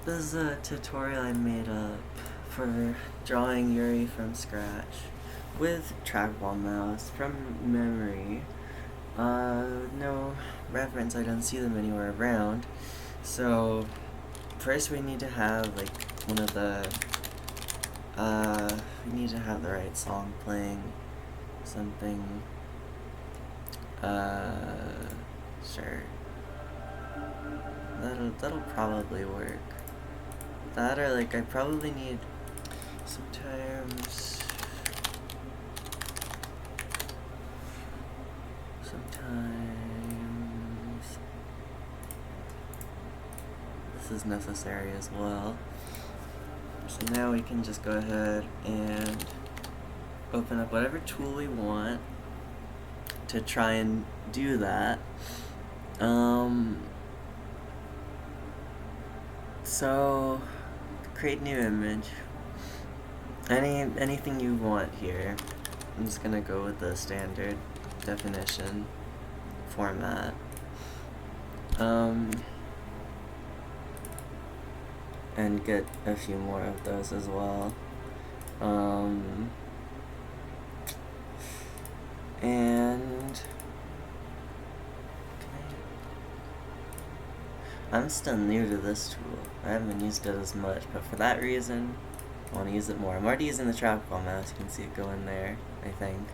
This is a tutorial I made up for drawing Yuri from scratch with trackball mouse from memory. No reference, I don't see them anywhere around. So, first we need to have like one of the, we need to have the right song playing. Something, sure. That'll probably work. That or like I probably need sometimes this is necessary as well. So now we can just go ahead and open up whatever tool we want to try and do that. So create new image. Anything you want here. I'm just gonna go with the standard definition format. And get a few more of those as well. And I'm still new to this tool. I haven't used it as much, but for that reason, I want to use it more. I'm already using the trackball mouse. You can see it go in there, I think.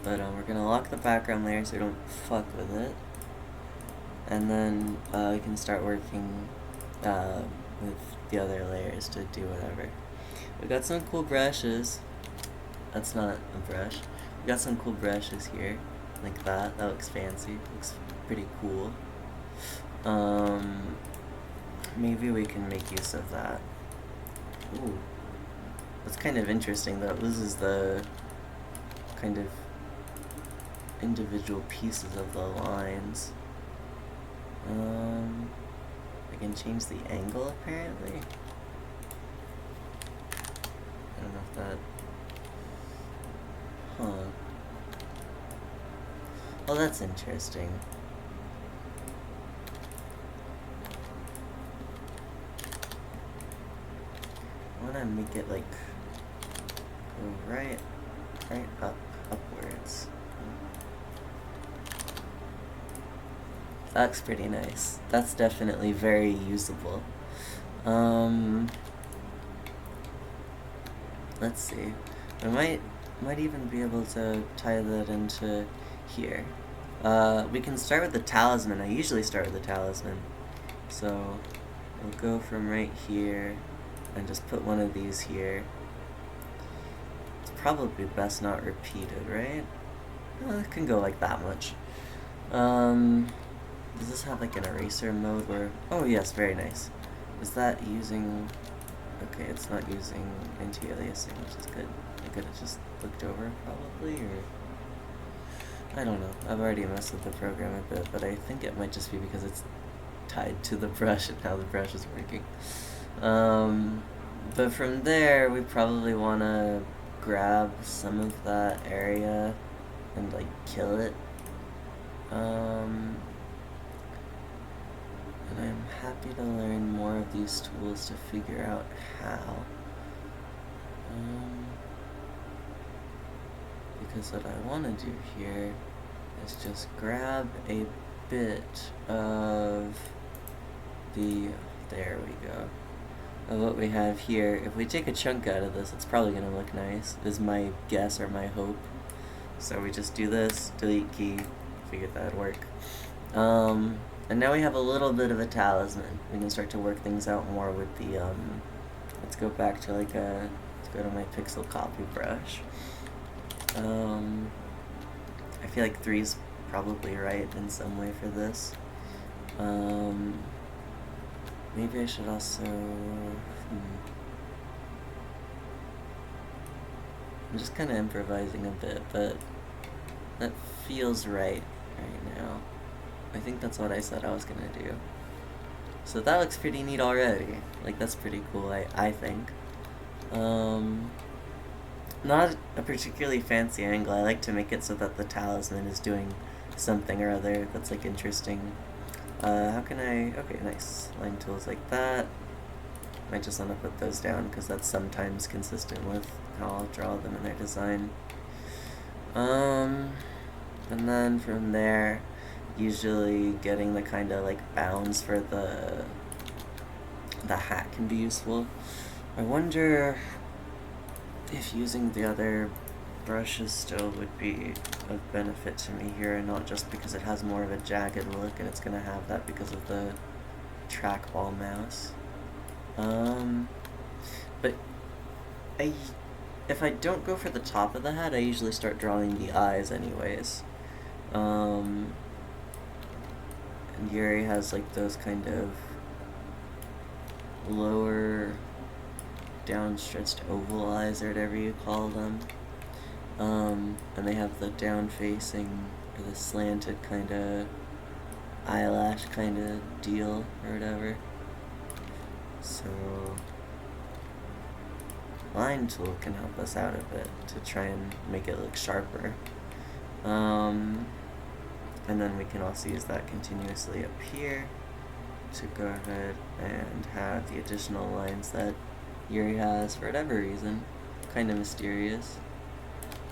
But we're gonna lock the background layer so we don't fuck with it. And then we can start working with the other layers to do whatever. We got some cool brushes. That's not a brush. We got some cool brushes here, like that. That looks fancy. Looks pretty cool. Maybe we can make use of that. Ooh, that's kind of interesting though. This is the kind of individual pieces of the lines. I can change the angle apparently. I don't know if that. Huh. Well, that's interesting. I want to make it like go right up, upwards. That looks pretty nice. That's definitely very usable. Let's see. I might even be able to tie that into here. We can start with the talisman. I usually start with the talisman. So we'll go from right here and just put one of these here. It's probably best not repeated, right? It can go like that much. Does this have like an eraser mode where... Oh yes, very nice. Is that using... Okay, it's not using anti-aliasing, which is good. I could have just looked over, probably, or... I don't know. I've already messed with the program a bit, but I think it might just be because it's tied to the brush and how the brush is working. But from there, we probably want to grab some of that area and, like, kill it. And I'm happy to learn more of these tools to figure out how. Because what I want to do here is just grab a bit of the, there we go, of what we have here. If we take a chunk out of this, it's probably going to look nice, is my guess or my hope. So we just do this, delete key, figured that would work. And now we have a little bit of a talisman. We can start to work things out more with the, let's go back to like a, let's go to my pixel copy brush. I feel like 3's probably right in some way for this. Maybe I should also, I'm just kind of improvising a bit, but that feels right now. I think that's what I said I was gonna do. So that looks pretty neat already. Like, that's pretty cool, I think. Not a particularly fancy angle. I like to make it so that the talisman is doing something or other that's, like, interesting. How can I... Okay, nice. Line tools like that. Might just want to put those down because that's sometimes consistent with how I'll draw them in their design. And then from there, usually getting the kind of like bounds for the hat can be useful. I wonder if using the other brushes still would be of benefit to me here, and not just because it has more of a jagged look, and it's gonna have that because of the trackball mouse. But if I don't go for the top of the hat, I usually start drawing the eyes anyways. And Yuri has like those kind of lower down-stretched oval eyes or whatever you call them. And they have the down-facing or the slanted kind of eyelash kind of deal or whatever. So line tool can help us out a bit to try and make it look sharper. And then we can also use that continuously up here to go ahead and have the additional lines that Yuri has for whatever reason. Kind of mysterious.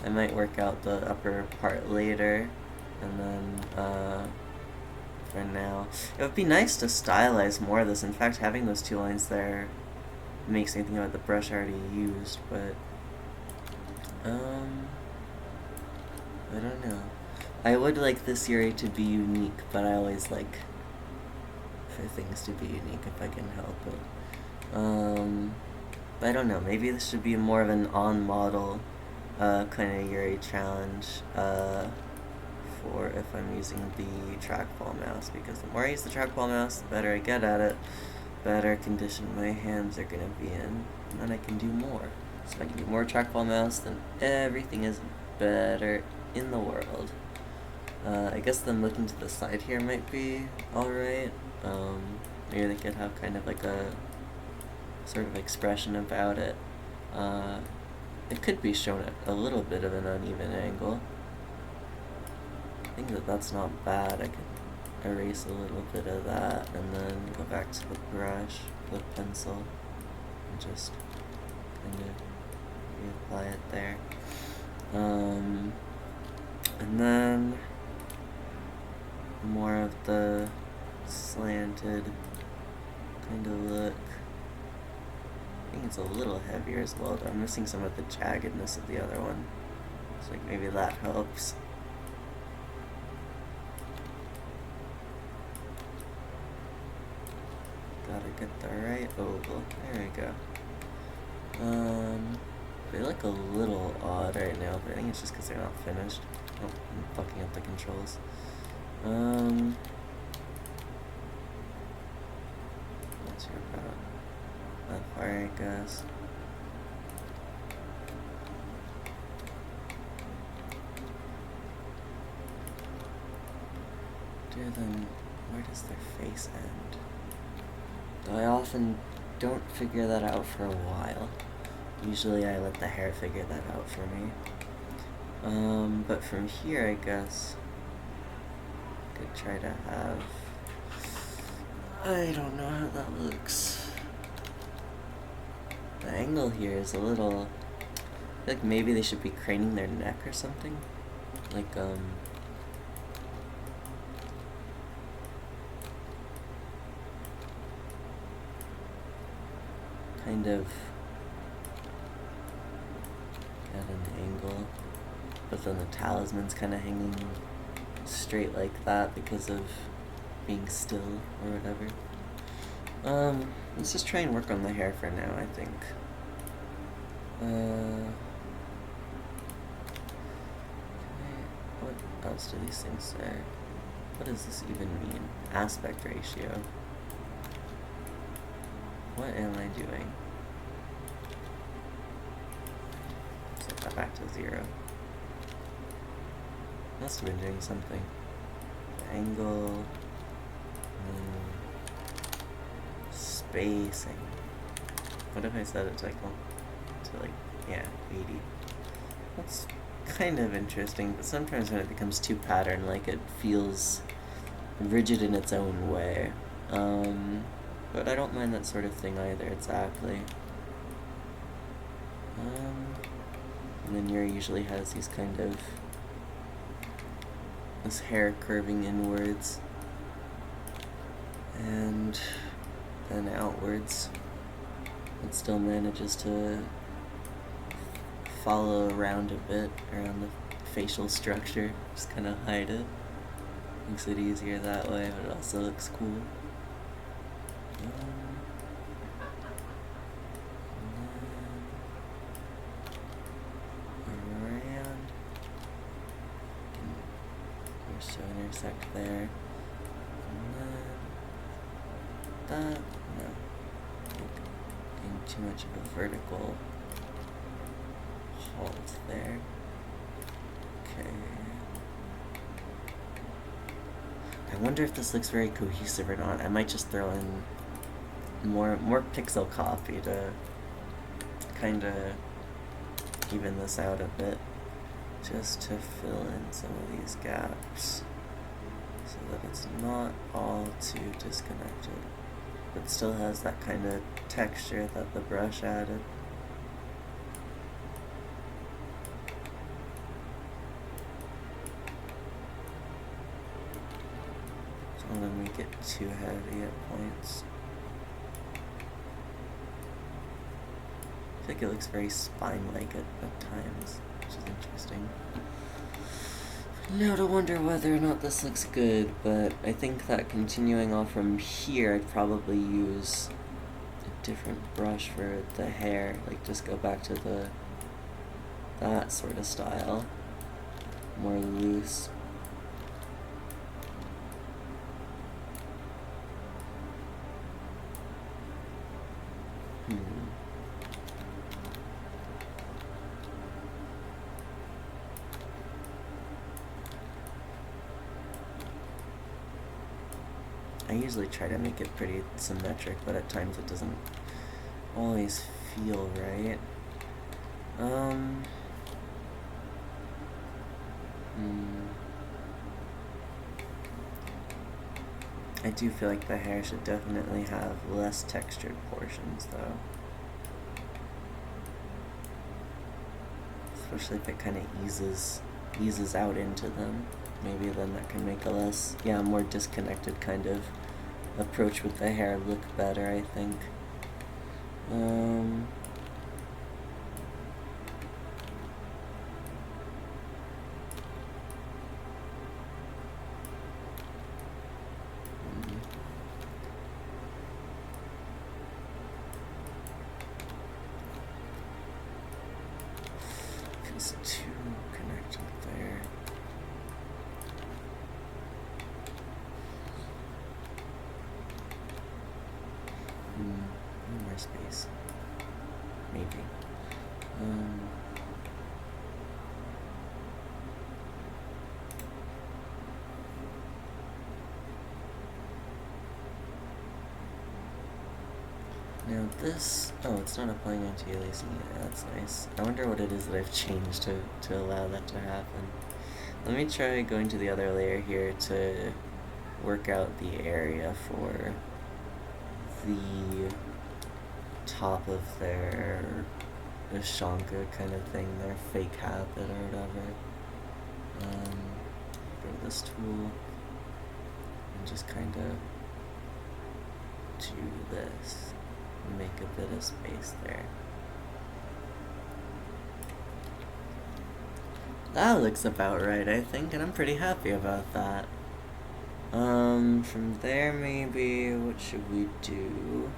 I might work out the upper part later, and then for now, it would be nice to stylize more of this. In fact, having those two lines there makes me think about the brush I already used, but I don't know. I would like this Yuri to be unique, but I always like for things to be unique if I can help it. But I don't know, maybe this should be more of an on-model kind of Yuri challenge for if I'm using the trackball mouse, because the more I use the trackball mouse, the better I get at it, better condition my hands are going to be in, and then I can do more. So if I can do more trackball mouse, then everything is better in the world. I guess them looking to the side here might be alright. Maybe they could have kind of like a sort of expression about it. It could be shown at a little bit of an uneven angle. I think that that's not bad. I could erase a little bit of that and then go back to the brush, the pencil, and just kind of reapply it there. And then more of the slanted kind of look. I think it's a little heavier as well, though. I'm missing some of the jaggedness of the other one. So like maybe that helps. Gotta get the right oval. There we go. They look a little odd right now, but I think it's just because they're not finished. Oh, I'm fucking up the controls. What's your about? That far, I guess. Dude, then where does their face end? Though I often don't figure that out for a while. Usually I let the hair figure that out for me. But from here, I guess I could try to have... I don't know how that looks. The angle here is a little... I feel like maybe they should be craning their neck or something. Like, kind of at an angle, but then the talisman's kind of hanging straight like that because of being still or whatever. Let's just try and work on the hair for now, I think. What else do these things say? What does this even mean? Aspect ratio. What am I doing? Set that back to 0. Must have been doing something. Angle. Spacing. What if I set it to like, yeah, 80? That's kind of interesting, but sometimes when it becomes too pattern-like, it feels rigid in its own way. But I don't mind that sort of thing either, exactly. And then Yuri usually has these kind of, this hair curving inwards and then outwards. It still manages to follow around a bit around the facial structure, just kind of hide it. Makes it easier that way, but it also looks cool. Around. We're so intersect there. And then that, no. Getting too much of a vertical halt there. Okay. I wonder if this looks very cohesive or not. I might just throw in more pixel copy to kind of even this out a bit, just to fill in some of these gaps so that it's not all too disconnected, but still has that kind of texture that the brush added. Don't want to make it too heavy at points. I feel like it looks very spine-like at times, which is interesting. Now to wonder whether or not this looks good, but I think that continuing off from here, I'd probably use a different brush for the hair, like just go back to that sort of style, more loose. I usually try to make it pretty symmetric, but at times it doesn't always feel right. I do feel like the hair should definitely have less textured portions, though. Especially if it kind of eases out into them. Maybe then that can make a less, more disconnected kind of approach with the hair look better, I think. Feels too connected there. More space. Maybe. Now this, it's not applying anti-aliasing yet. That's nice. I wonder what it is that I've changed to allow that to happen. Let me try going to the other layer here to work out the area for the top of their Shanka kind of thing, their fake habit or whatever. Go to this tool and just kind of do this. Make a bit of space there. That looks about right, I think, and I'm pretty happy about that. From there, maybe, what should we do?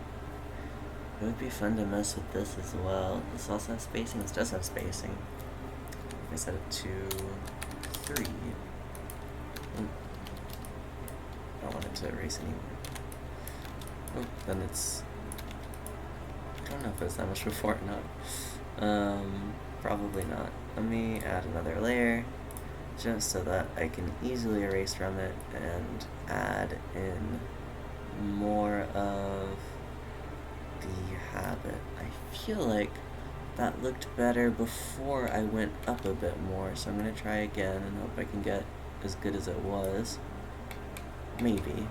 It would be fun to mess with this as well. This also has spacing? This does have spacing. If I set it to 3. I don't want it to erase anymore. Then it's... I don't know if it was that much before or not. Probably not. Let me add another layer, just so that I can easily erase from it and add in more of the habit. I feel like that looked better before I went up a bit more, so I'm going to try again and hope I can get as good as it was. maybe.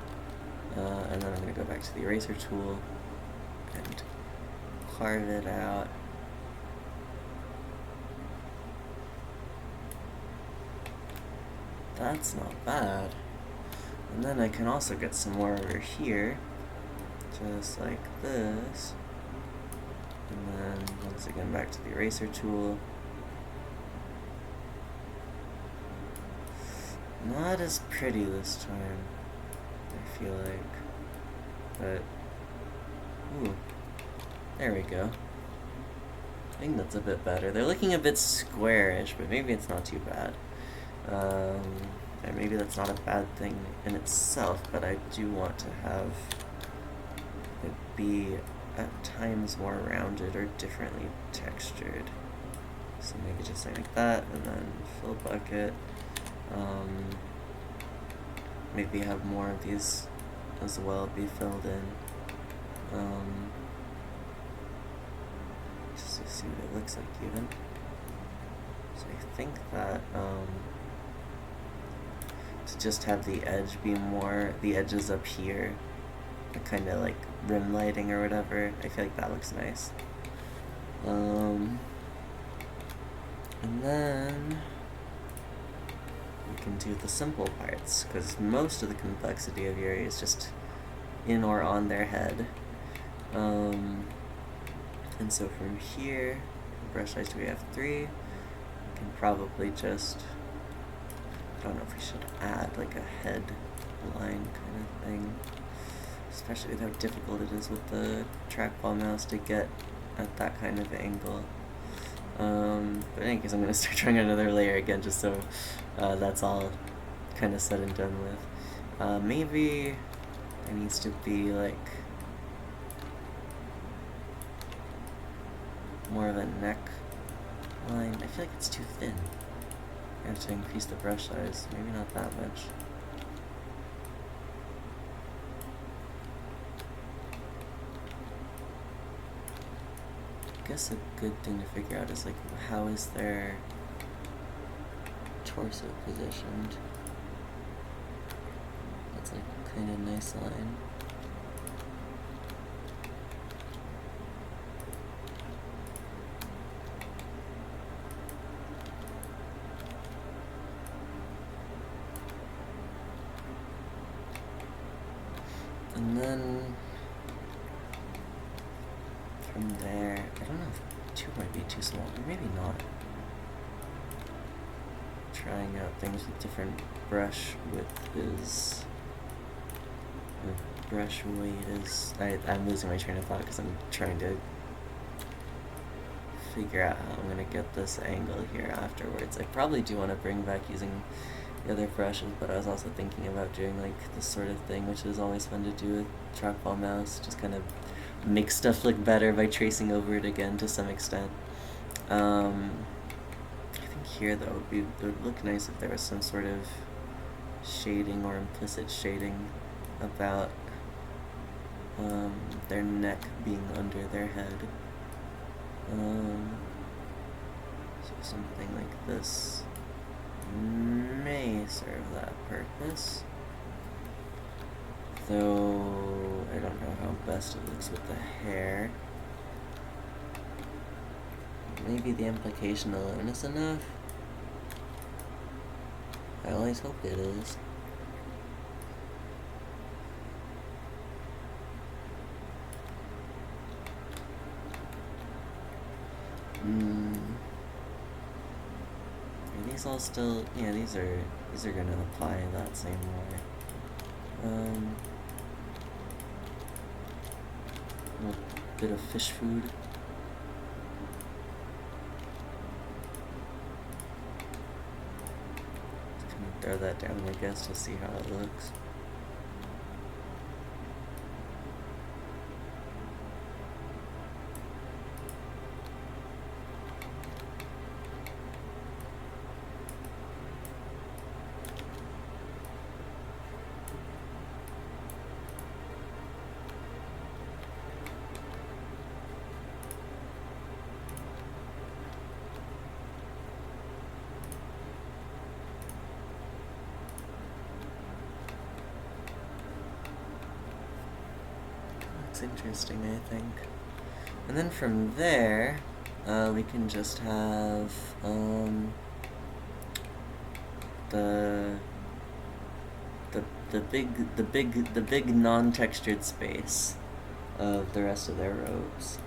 And then I'm going to go back to the eraser tool and carve it out. That's not bad. And then I can also get some more over here, just like this. And then once again back to the eraser tool. Not as pretty this time, I feel like. But, ooh, there we go. I think that's a bit better. They're looking a bit squarish, but maybe it's not too bad. And maybe that's not a bad thing in itself, but I do want to have it be at times more rounded or differently textured. So maybe just like that, and then fill bucket. Maybe have more of these as well be filled in. Just to see what it looks like even. So I think that to just have the edge be more, the edges up here, kind of like rim lighting or whatever, I feel like that looks nice. And then we can do the simple parts, because most of the complexity of Yuri is just in or on their head. And so from here, brush size we have 3. We can probably just, I don't know if we should add like a head line kind of thing, especially with how difficult it is with the trackball mouse to get at that kind of angle. But in any case, I'm going to start trying another layer again, just so that's all kind of said and done with. Maybe there needs to be like more of a neck line. I feel like it's too thin. I have to increase the brush size, maybe not that much. I guess a good thing to figure out is like, how is their torso positioned? That's like kind of nice line. And then from there, I don't know if 2 might be too small, or maybe not. Trying out things with different brush width is, or brush weight is, I'm losing my train of thought because I'm trying to figure out how I'm going to get this angle here afterwards. I probably do want to bring back using the other brushes, but I was also thinking about doing like this sort of thing, which is always fun to do with trackball mouse, just kind of make stuff look better by tracing over it again to some extent. I think here though it would look nice if there was some sort of shading or implicit shading about their neck being under their head. So something like this may serve that purpose, though I don't know how best it looks with the hair. Maybe the implication alone is enough. I always hope it is. Are these all still? Yeah, these are gonna apply that same way. A little bit of fish food. Just gonna throw that down, I guess, to see how it looks. looks interesting, I think. And then from there, we can just have the big non-textured space of the rest of their robes.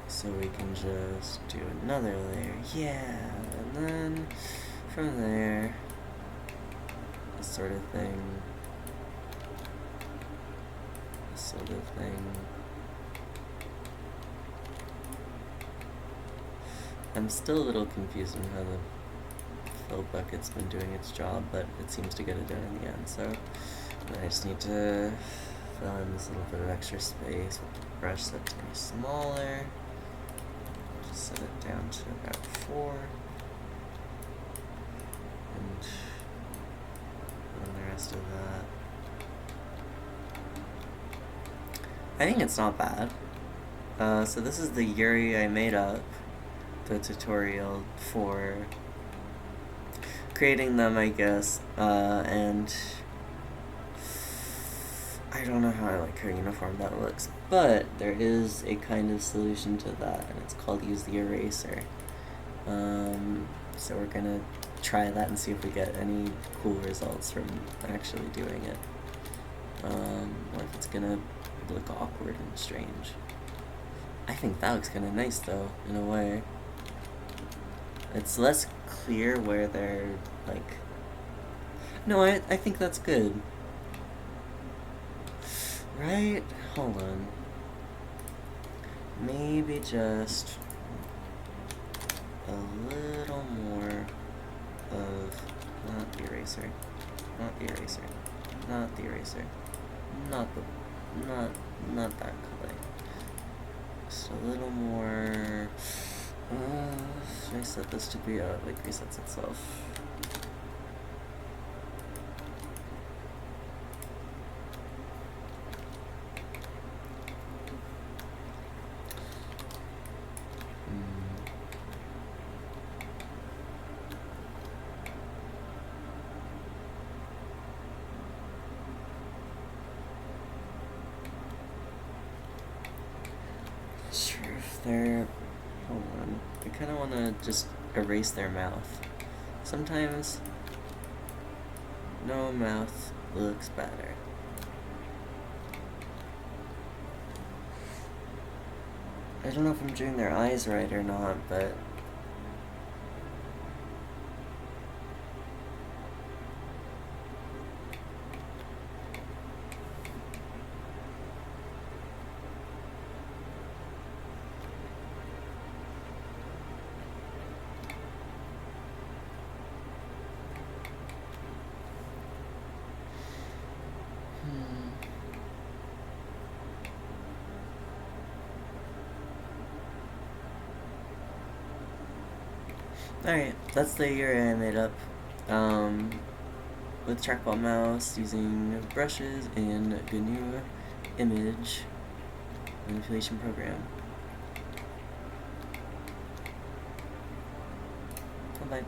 So we can just do another layer, yeah, and then from there, this sort of thing, this sort of thing. I'm still a little confused on how the fill bucket's been doing its job, but it seems to get it done in the end, so I just need to fill in this little bit of extra space with the brush that's pretty smaller. Just set it down to about 4. And then the rest of that. I think it's not bad. So this is the Yuri I made up, the tutorial for creating them, I guess, and I don't know how I like how uniform that looks, but there is a kind of solution to that, and it's called use the eraser. So we're gonna try that and see if we get any cool results from actually doing it. What if it's gonna look awkward and strange? I think that looks kind of nice though, in a way. It's less clear where they're, like... No, I think that's good. Right? Hold on. Maybe just a little more of... Not the eraser. Not the eraser. Not the eraser. Not that color. Just a little more... should I set this to be, like, resets itself? Sure, if they're... Hold on. I kind of want to just erase their mouth. Sometimes no mouth looks better. I don't know if I'm doing their eyes right or not, but... Alright, that's the Yuri I made up with trackball mouse using brushes and GNU image manipulation program. Bye-bye.